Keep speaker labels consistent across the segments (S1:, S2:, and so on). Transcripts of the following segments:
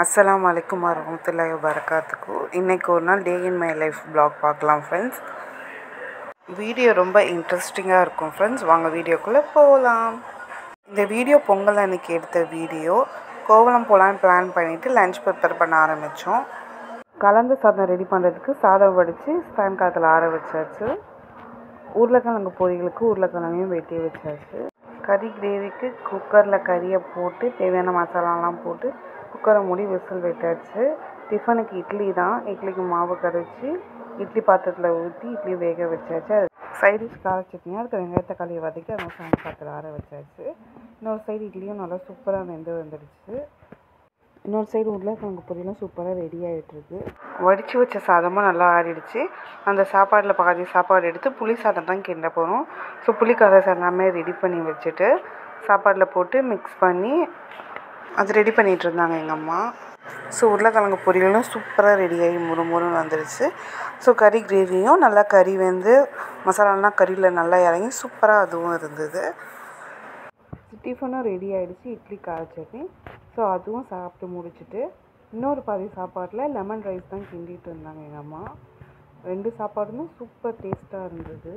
S1: அஸ்ஸலாமு அலைக்கும் வரஹ்மத்துல்லாஹி வபரகாத்துஹு. இன்றைக்கி ஒரு நாள் டே இன் மை லைஃப் ப்ளாக் பார்க்கலாம் ஃப்ரெண்ட்ஸ். வீடியோ ரொம்ப இன்ட்ரெஸ்டிங்காக இருக்கும் ஃப்ரெண்ட்ஸ். வாங்க வீடியோக்குள்ளே போகலாம். இந்த வீடியோ பொங்கல் அன்றைக்கி எடுத்த வீடியோ. கோவளம் போகலான்னு பிளான் பண்ணிவிட்டு லன்ச் ப்ரிப்பேர் பண்ண ஆரம்பித்தோம். கலந்து சாதம் ரெடி பண்ணுறதுக்கு சாதம் வடித்து ஸ்டாண்ட் காற்றுல ஆற வச்சாச்சு. உருளைக்கிழங்கு பொரியலுக்கு உருளைக்கிழங்கையும் வெட்டி வச்சாச்சு. கறி கிரேவிக்கு குக்கரில் கறியை போட்டு தேவையான மசாலாலாம் போட்டு குக்கரை மூடி விசில் விட்டாச்சு. டிஃபனுக்கு இட்லி தான். இட்லிக்கு மாவு கரைச்சி இட்லி பாத்திரத்தில் ஊற்றி இட்லி வேக வச்சாச்சு. அது சைடிஷ் கார சட்னி, அதுக்கு வெங்காய தக்காளியை வதக்கி அதை ஸ்டாண்ட் காற்றுல ஆற வச்சாச்சு. இன்னொரு சைடு இட்லியும் நல்லா சூப்பராக வந்துடுச்சு. இன்னொரு சைடு உருளைக்கிழங்கு பொரியலும் சூப்பராக ரெடி ஆகிட்டுருக்கு. வடித்து வச்ச சாதமும் நல்லா ஆறிடுச்சு. அந்த சாப்பாட்டில் பாதி சாப்பாடு எடுத்து புளி சாதம் தான் கிண்ட போகிறோம். ஸோ புளிக்கார எல்லாமே ரெடி பண்ணி வச்சுட்டு சாப்பாட்டில் போட்டு மிக்ஸ் பண்ணி அது ரெடி பண்ணிகிட்டு இருந்தாங்க எங்கள் அம்மா. ஸோ உருளைக்கிழங்கு பொரியலும் சூப்பராக ரெடியாகி முறுமுறுன்னு வந்துடுச்சு. ஸோ கறி கிரேவியும் நல்லா கறி வெந்து மசாலாலாம் கறியில் நல்லா இறங்கி சூப்பராக அதுவும் இருந்தது. டிஃபனும் ரெடி ஆகிடுச்சு, இட்லி கார சட்னி. ஸோ அதுவும் சாப்பிட்டு முடிச்சுட்டு இன்னொரு பாதி சாப்பாட்டில் லெமன் ரைஸ் தான் கிண்டிகிட்டு இருந்தாங்க எங்கள் அம்மா. 2 சாப்பாடுமே சூப்பர் டேஸ்ட்டாக இருந்தது.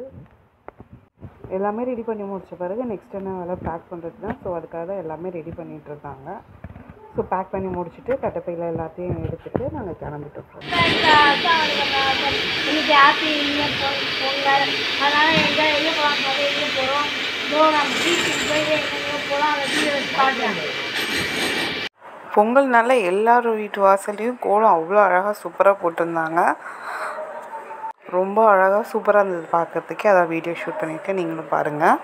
S1: எல்லாமே ரெடி பண்ணி முடித்த பிறகு நெக்ஸ்ட் என்ன வேலை பேக் பண்ணுறது தான். ஸோ அதுக்காக தான் எல்லாமே ரெடி பண்ணிகிட்டு இருக்காங்க. ஸோ பேக் பண்ணி முடிச்சுட்டு கட்டப்பையில் எல்லாத்தையும் எடுத்துகிட்டு நாங்கள் கிளம்பிட்டோம். பொங்கல்னால எல்லாரும் வீட்டு வாசல்லையும் கோலம் அவ்வளோ அழகாக சூப்பராக போட்டிருந்தாங்க. ரொம்ப அழகாக சூப்பராக இருந்தது பார்க்குறதுக்கே. அதான் வீடியோ ஷூட் பண்ணிவிட்டு நீங்களும் பாருங்கள்.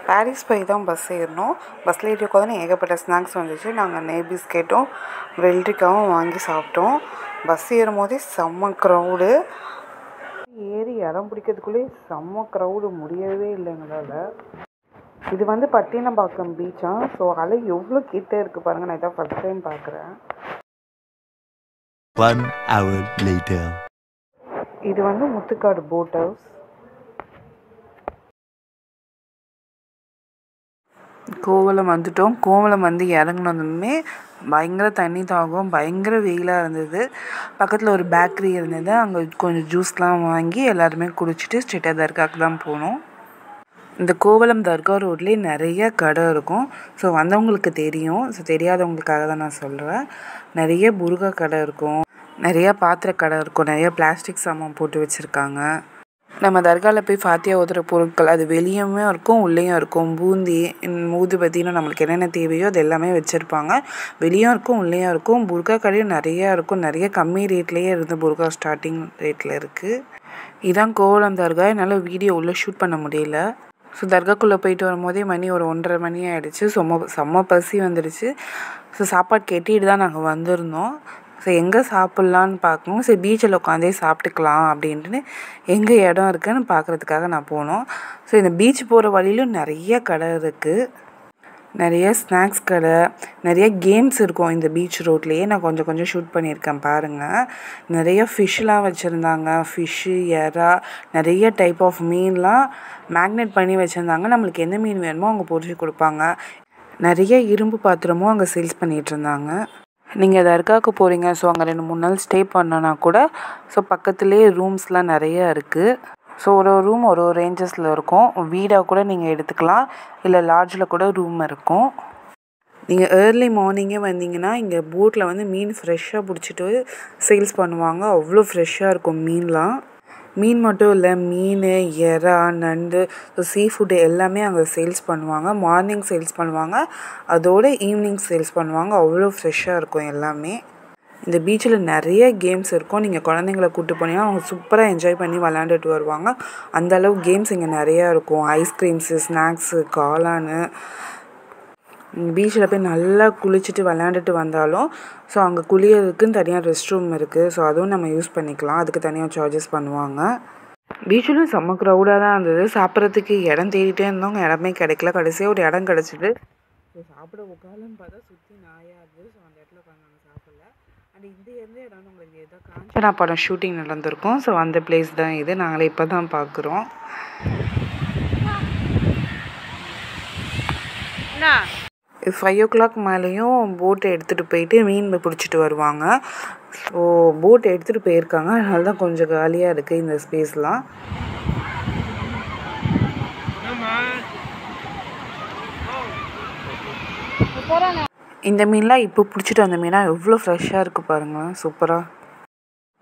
S1: பாரிஸ் போய் தான் பஸ் ஏறினோம். பஸ்ஸில் ஏறி உட்காந்து ஏகப்பட்ட ஸ்நாக்ஸ் வந்துச்சு. நாங்கள் நெய் பிஸ்கெட்டும் வெள்ளரிக்காவும் வாங்கி சாப்பிட்டோம். பஸ் ஏறும் போதே செம்ம க்ரௌடு. ஏறி இடம் பிடிக்கிறதுக்குள்ளே செம்ம க்ரௌடு, முடியவே இல்லைங்களால். இது பட்டினப்பாக்கம் பீச்சா. ஸோ அலை எவ்வளோ கிட்டே இருக்குது பாருங்கள். நான் இதான் ஃபஸ்ட் டைம் பார்க்குறேன்.
S2: 1 hour later.
S1: இது முத்துக்காடு போட் ஹவுஸ். கோவளம் வந்துட்டோம். கோவளம் இறங்கினதுமே பயங்கர தண்ணி தாகம், பயங்கர வெயிலாக இருந்தது. பக்கத்தில் ஒரு பேக்கரி இருந்தது. அங்கே கொஞ்சம் ஜூஸ்லாம் வாங்கி எல்லாருமே குடிச்சிட்டு ஸ்ட்ரெயிட்டாக தர்காவுக்கு தான் போனோம். இந்த கோவளம் தர்கா ரோட்லேயே நிறைய கடை இருக்கும். ஸோ வந்தவங்களுக்கு தெரியும். ஸோ தெரியாதவங்களுக்காக தான் நான் சொல்கிறேன். நிறைய புர்கா கடை இருக்கும், நிறையா பாத்திர கடை இருக்கும், நிறையா பிளாஸ்டிக் சாமான் போட்டு வச்சுருக்காங்க. நம்ம தர்காவில் போய் ஃபாத்தியா ஓதுற பொருட்கள் அது வெளியுமே இருக்கும், உள்ளேயும் இருக்கும். பூந்தி, ஊதுபத்தின்னு நம்மளுக்கு என்னென்ன தேவையோ அது எல்லாமே வச்சுருப்பாங்க. வெளியும் இருக்கும், உள்ளேயும் இருக்கும். புர்கா கடையும் நிறையா இருக்கும். நிறைய கம்மி ரேட்லேயே இருந்து புர்கா ஸ்டார்டிங் ரேட்டில் இருக்குது. இதுதான் கோவளம் தர்கா. என்னால் வீடியோ உள்ளே ஷூட் பண்ண முடியல. ஸோ தர்காக்குள்ளே போயிட்டு வரும்போதே மணி ஒரு 1:30 மணி ஆகிடுச்சு. செம்ம பசி வந்துடுச்சு. ஸோ சாப்பாடு கெட்டிட்டு தான் நாங்கள் வந்திருந்தோம். ஸோ எங்கே சாப்பிட்லான்னு பார்க்கணும். சரி பீச்சில் உட்காந்தே சாப்பிட்டுக்கலாம் அப்படின்ட்டு எங்கே இடம் இருக்குதுன்னு பார்க்குறதுக்காக நான் போனோம். ஸோ இந்த பீச் போகிற வழியிலும் நிறைய கடை இருக்குது. நிறைய ஸ்நாக்ஸ் கடை, நிறைய கேம்ஸ் இருக்கும் இந்த பீச் ரோட்லேயே. நான் கொஞ்சம் ஷூட் பண்ணியிருக்கேன் பாருங்கள். நிறைய ஃபிஷ்லாம் வச்சுருந்தாங்க. ஃபிஷ்ஷு, எறா, நிறைய டைப் ஆஃப் மீன்லாம் மேக்னேட் பண்ணி வச்சுருந்தாங்க. நம்மளுக்கு எந்த மீன் வேணுமோ அவங்க பொரிச்சு கொடுப்பாங்க. நிறைய இரும்பு பாத்திரமும் அங்கே சேல்ஸ் பண்ணிகிட்ருந்தாங்க. நீங்கள் தர்காவுக்கு போகிறீங்க, ஸோ அங்கே 2-3 நாள் ஸ்டே பண்ணனா கூட ஸோ பக்கத்துலேயே ரூம்ஸ்லாம் நிறையா இருக்குது. ஸோ ஒரு ரூம் ஒரு ரேஞ்சஸில் இருக்கும். வீடாக கூட நீங்கள் எடுத்துக்கலாம், இல்லை லாட்ஜில் கூட ரூம் இருக்கும். நீங்கள் ஏர்லி மார்னிங்கே வந்தீங்கன்னா இங்கே போட்டில் மீன் ஃப்ரெஷ்ஷாக பிடிச்சிட்டு சேல்ஸ் பண்ணுவாங்க. அவ்வளோ ஃப்ரெஷ்ஷாக இருக்கும் மீன்லாம். மீன் மட்டும் இல்லை, மீன், எறா, நண்டு, சீ ஃபுட்டு எல்லாமே அங்கே சேல்ஸ் பண்ணுவாங்க. மார்னிங் சேல்ஸ் பண்ணுவாங்க, அதோடு ஈவினிங் சேல்ஸ் பண்ணுவாங்க. அவ்வளோ ஃப்ரெஷ்ஷாக இருக்கும் எல்லாமே. இந்த பீச்சில் நிறைய கேம்ஸ் இருக்கும். நீங்கள் குழந்தைங்கள கூப்பிட்டு போனீங்கன்னா அவங்க சூப்பராக என்ஜாய் பண்ணி விளாண்டுட்டு வருவாங்க. அந்தளவு கேம்ஸ் இங்கே நிறையா இருக்கும். ஐஸ்கிரீம்ஸு, ஸ்நாக்ஸு, காளானு, பீச்சில் போய் நல்லா குளிச்சுட்டு விளையாண்டுட்டு வந்தாலும் ஸோ அங்கே குளியறதுக்குன்னு தனியாக ரெஸ்ட் ரூம் இருக்குது. ஸோ அதுவும் நம்ம யூஸ் பண்ணிக்கலாம். அதுக்கு தனியாக சார்ஜஸ் பண்ணுவாங்க. பீச்சிலும் செம்ம க்ரௌடாக தான் இருந்தது. சாப்பிட்றதுக்கு இடம் தேடிட்டே இருந்தோம், இடமே கிடைக்கல. கடைசியாக ஒரு இடம் கிடச்சிது. ஸோ சாப்பிட உட்காலன்னு பார்த்தா சுற்றி நாயாக இருந்தது. ஸோ அந்த இடத்துல உட்காந்து நாங்கள் சாப்பிடல. அண்ட் இந்த எந்த இடம்னு உங்களுக்கு எதோ காஞ்சனா படம் ஷூட்டிங் நடந்திருக்கும். ஸோ அந்த பிளேஸ் தான் இது. நாங்களே இப்போ தான் பார்க்குறோம். 5 o'clock மேலேயும் போட்டை எடுத்துகிட்டு போயிட்டு மீன் பிடிச்சிட்டு வருவாங்க. ஸோ போட் எடுத்துகிட்டு போயிருக்காங்க. அதனால தான் கொஞ்சம் காலியாக இருக்குது இந்த ஸ்பேஸ்லாம். இந்த மீன்லாம் இப்போ பிடிச்சிட்டு வந்த மீனாக எவ்வளோ ஃப்ரெஷ்ஷாக இருக்குது பாருங்கள், சூப்பராக.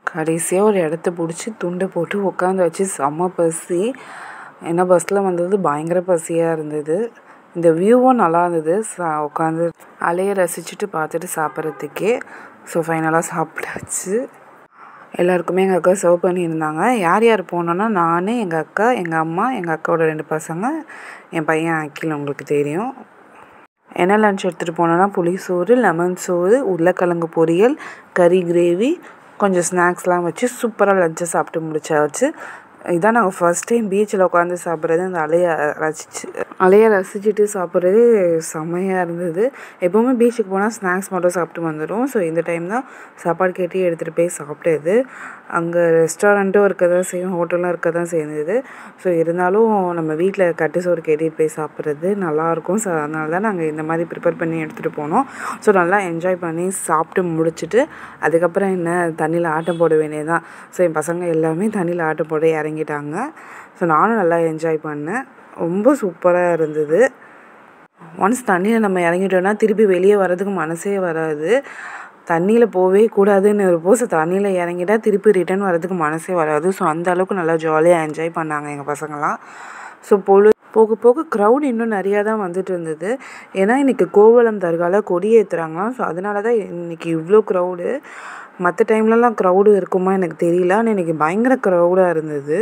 S1: கடைசியாக ஒரு இடத்த பிடிச்சி துண்டை போட்டு உட்காந்து வச்சு செம்ம பசி. ஏன்னா பஸ்ஸில் வந்தது பயங்கர பசியாக இருந்தது. இந்த வியூவும் நல்லா இருந்தது. உட்காந்து அலையை ரசிச்சுட்டு பார்த்துட்டு சாப்பிட்றதுக்கே. ஸோ ஃபைனலாக சாப்பிட்டாச்சு. எல்லாருக்குமே எங்கள் அக்கா சர்வ் பண்ணியிருந்தாங்க. யார் யார் போனோன்னா நான், எங்கள் அக்கா, எங்கள் அம்மா, எங்கள் அக்காவோட 2 பசங்க, என் பையன் அக்கில், உங்களுக்கு தெரியும். என்ன லன்ச் எடுத்துகிட்டு போனோன்னா புளி சோறு, லெமன் சோறு, உருளைக்கிழங்கு பொரியல், கறி கிரேவி, கொஞ்சம் ஸ்நாக்ஸ்லாம் வச்சு சூப்பராக லஞ்சை சாப்பிட்டு முடிச்சாச்சு. இதான் நாங்கள் ஃபர்ஸ்ட் டைம் பீச்சில் உட்காந்து சாப்பிட்றது. அந்த அலையை ரசிச்சுட்டு சாப்பிட்றது செம்மையாக இருந்தது. எப்போவுமே பீச்சுக்கு போனால் ஸ்நாக்ஸ் மட்டும் சாப்பிட்டு வந்துடும். ஸோ இந்த டைம் தான் சாப்பாடு கேட்டு எடுத்துகிட்டு போய் சாப்பிட்டது. அங்கே ரெஸ்டாரண்ட்டும் இருக்க தான் செய்யும், ஹோட்டலும் இருக்க தான் செய்யுது. ஸோ இருந்தாலும் நம்ம வீட்டில் கட்டு சோறு கேட்டுட்டு போய் சாப்பிட்றது நல்லாயிருக்கும். ஸோ அதனால தான் நாங்கள் இந்த மாதிரி ப்ரிப்பேர் பண்ணி எடுத்துகிட்டு போனோம். ஸோ நல்லா என்ஜாய் பண்ணி சாப்பிட்டு முடிச்சுட்டு அதுக்கப்புறம் என்ன தண்ணியில் ஆட்டம் போட வேண்டியதுதான். ஸோ என் பசங்க எல்லாமே தண்ணியில் ஆட்டம் போட இறங்கிட்டாங்க. ஸோ நானும் நல்லா என்ஜாய் பண்ணேன். ரொம்ப சூப்பராக இருந்தது. ஒன்ஸ் தண்ணியில் நம்ம இறங்கிட்டோன்னா திருப்பி வெளியே வர்றதுக்கு மனசே வராது. தண்ணியில் போகவே கூடாதுன்னு இருப்போம். ஸோ தண்ணியில் இறங்கிட்டால் திருப்பி ரிட்டர்ன் வர்றதுக்கு மனசே வராது. ஸோ அந்த அளவுக்கு நல்லா ஜாலியாக என்ஜாய் பண்ணாங்க எங்கள் பசங்களாம். ஸோ போக போக க்ரௌட் இன்னும் நிறையா தான் வந்துட்டு இருந்தது. ஏன்னா இன்றைக்கி கோவளம் தர்காவில் கொடி ஏற்றுறாங்களாம். ஸோ அதனால தான் இன்றைக்கி இவ்வளோ க்ரௌடு. மற்ற டைம்லலாம் க்ரௌடு இருக்குமா எனக்கு தெரியல. ஆனால் இன்றைக்கி பயங்கர க்ரௌடாக இருந்தது.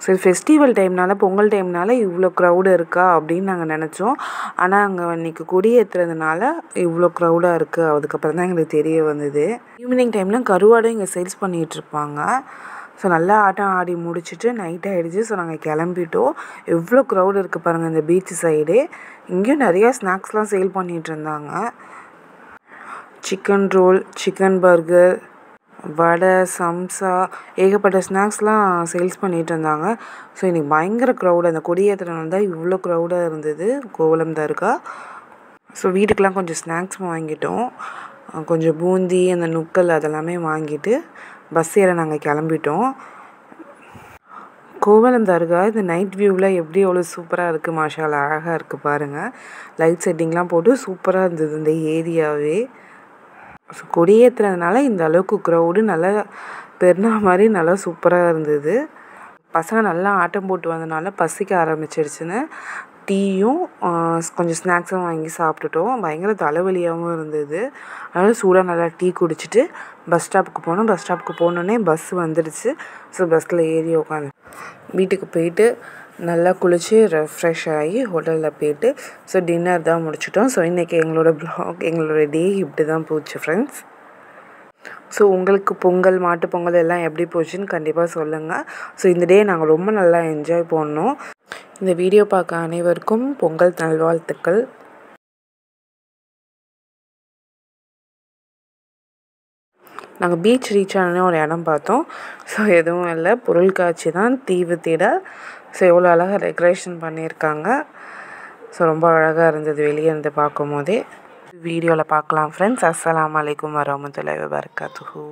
S1: சரி, ஃபெஸ்டிவல் டைம்னால, பொங்கல் டைம்னால இவ்வளோ க்ரௌடு இருக்கா அப்படின்னு நாங்கள் நினச்சோம். ஆனால் அங்கே இன்றைக்கி கொடி ஏற்றுறதுனால இவ்வளோ க்ரௌடாக இருக்குது. அதுக்கப்புறம் தான் எங்களுக்கு தெரிய வந்தது. ஈவினிங் டைமில் கருவாடும் இங்கே சேல்ஸ் பண்ணிகிட்ருப்பாங்க. ஸோ நல்லா ஆட்டம் ஆடி முடிச்சுட்டு நைட் ஆகிடுச்சு. ஸோ நாங்கள் கிளம்பிட்டோம். எவ்வளோ க்ரௌடு இருக்குது பாருங்கள் இந்த பீச் சைடே. இங்கேயும் நிறையா ஸ்நாக்ஸ்லாம் சேல் பண்ணிகிட்டு இருந்தாங்க. சிக்கன் ரோல், சிக்கன் பர்கர், வடை, சம்சா, ஏகப்பட்ட ஸ்நாக்ஸ்லாம் சேல்ஸ் பண்ணிகிட்டு இருந்தாங்க. ஸோ இன்றைக்கி பயங்கர க்ரௌடு. அந்த கொடியேற்றுறதுனால தான் இவ்வளோ க்ரௌடாக இருந்தது கோவளம் தர்கா. ஸோ வீட்டுக்கெலாம் கொஞ்சம் ஸ்நாக்ஸ் வாங்கிட்டோம். கொஞ்சம் பூந்தி, அந்த நுக்கல் அதெல்லாமே வாங்கிட்டு பஸ் ஏற நாங்கள் கிளம்பிட்டோம். கோவளம் தர்கா இந்த நைட் வியூவில் எப்படி எவ்வளோ சூப்பராக இருக்குது, மாஷாஅல்லாஹ், அழகாக இருக்குது பாருங்கள். லைட் செட்டிங்லாம் போட்டு சூப்பராக இருந்தது இந்த ஏரியாவே. ஸோ கொடியேற்றுறதுனால இந்த அளவுக்கு க்ரௌடு நல்லா பெருனா மாதிரி நல்லா சூப்பராக இருந்தது. பசங்க நல்லா ஆட்டம் போட்டு வந்தனால பசிக்க ஆரம்பிச்சிருச்சுன்னு டீயும் கொஞ்சம் ஸ்நாக்ஸும் வாங்கி சாப்பிட்டுட்டோம். பயங்கர தலைவலியாகவும் இருந்தது. அதனால் சூடாக நல்லா டீ குடிச்சிட்டு பஸ் ஸ்டாப்புக்கு போனோம். பஸ் ஸ்டாப்புக்கு போனோடனே பஸ் வந்துடுச்சு. ஸோ பஸ்ஸில் ஏறி உட்காந்து வீட்டுக்கு போயிட்டு நல்லா குளித்து ரெஃப்ரெஷ் ஆகி ஹோட்டலில் போயிட்டு ஸோ டின்னர் தான் முடிச்சிட்டோம். ஸோ இன்றைக்கி எங்களோட ப்ளாக், எங்களோட டே இப்படி தான் போச்சு ஃப்ரெண்ட்ஸ். ஸோ உங்களுக்கு பொங்கல், மாட்டு பொங்கல் எல்லாம் எப்படி போச்சுன்னு கண்டிப்பாக சொல்லுங்கள். ஸோ இந்த டே நாங்கள் ரொம்ப நல்லா என்ஜாய் பண்ணோம். இந்த வீடியோ பார்க்க அனைவருக்கும் பொங்கல் நல்வாழ்த்துக்கள். நாங்கள் பீச் ரீச் ஆனோடனே ஒரு இடம் பார்த்தோம். ஸோ எதுவும் இல்லை, பொருட்காட்சி தான், தீவு தேட. ஸோ எவ்வளோ அழகாக டெக்கரேஷன் பண்ணியிருக்காங்க. ஸோ ரொம்ப அழகாக இருந்தது வெளியே இருந்து பார்க்கும் போதே. வீடியோவில் பார்க்கலாம் ஃப்ரெண்ட்ஸ். அஸ்ஸலாமு அலைக்கும் வரஹ்மத்துல்லாஹி வபரகாத்துஹு.